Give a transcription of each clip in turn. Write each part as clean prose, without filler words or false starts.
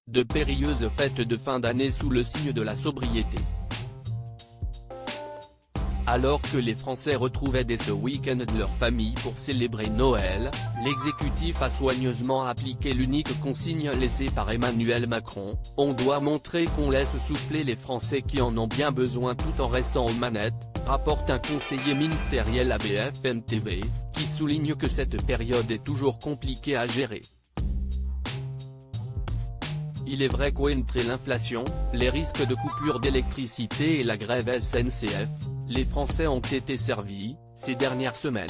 de périlleuses fêtes de fin d'année sous le signe de la sobriété. Alors que les Français retrouvaient dès ce week-end leur famille pour célébrer Noël, l'exécutif a soigneusement appliqué l'unique consigne laissée par Emmanuel Macron: on doit montrer qu'on laisse souffler les Français qui en ont bien besoin tout en restant aux manettes, rapporte un conseiller ministériel à BFM TV, qui souligne que cette période est toujours compliquée à gérer. Il est vrai qu'entre l'inflation, les risques de coupure d'électricité et la grève SNCF, les Français ont été servis, ces dernières semaines.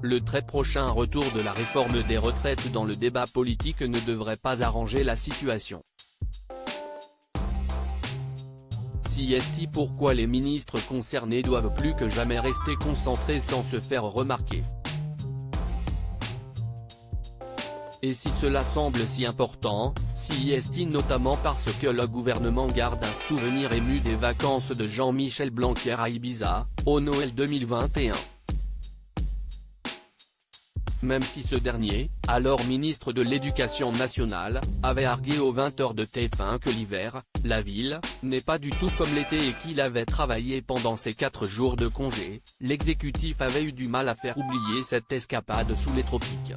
Le très prochain retour de la réforme des retraites dans le débat politique ne devrait pas arranger la situation. Est pourquoi les ministres concernés doivent plus que jamais rester concentrés sans se faire remarquer. Et si cela semble si important, notamment parce que le gouvernement garde un souvenir ému des vacances de Jean-Michel Blanquer à Ibiza, au Noël 2021. Même si ce dernier, alors ministre de l'Éducation nationale, avait argué aux 20h de TF1 que l'hiver, la ville, n'est pas du tout comme l'été et qu'il avait travaillé pendant ses 4 jours de congé, l'exécutif avait eu du mal à faire oublier cette escapade sous les tropiques.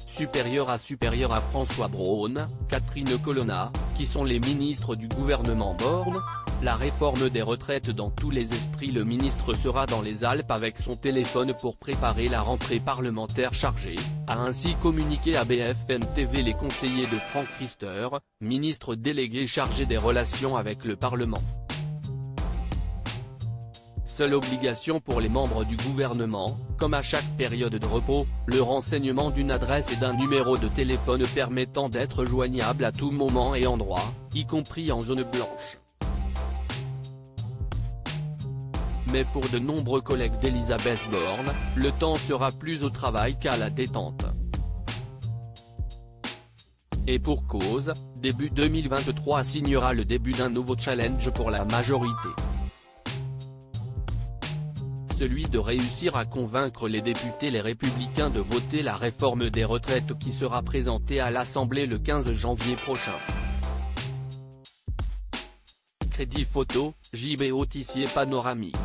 Supérieur à François Braun, Catherine Colonna, qui sont les ministres du gouvernement Borne, la réforme des retraites dans tous les esprits. Le ministre sera dans les Alpes avec son téléphone pour préparer la rentrée parlementaire chargée, a ainsi communiqué à BFM TV les conseillers de Franck Riester, ministre délégué chargé des relations avec le Parlement. Seule obligation pour les membres du gouvernement, comme à chaque période de repos, le renseignement d'une adresse et d'un numéro de téléphone permettant d'être joignable à tout moment et endroit, y compris en zone blanche. Mais pour de nombreux collègues d'Elisabeth Borne, le temps sera plus au travail qu'à la détente. Et pour cause, début 2023 signera le début d'un nouveau challenge pour la majorité. Celui de réussir à convaincre les députés les Républicains de voter la réforme des retraites qui sera présentée à l'Assemblée le 15 janvier prochain. Crédit photo, JB Tissier panoramique.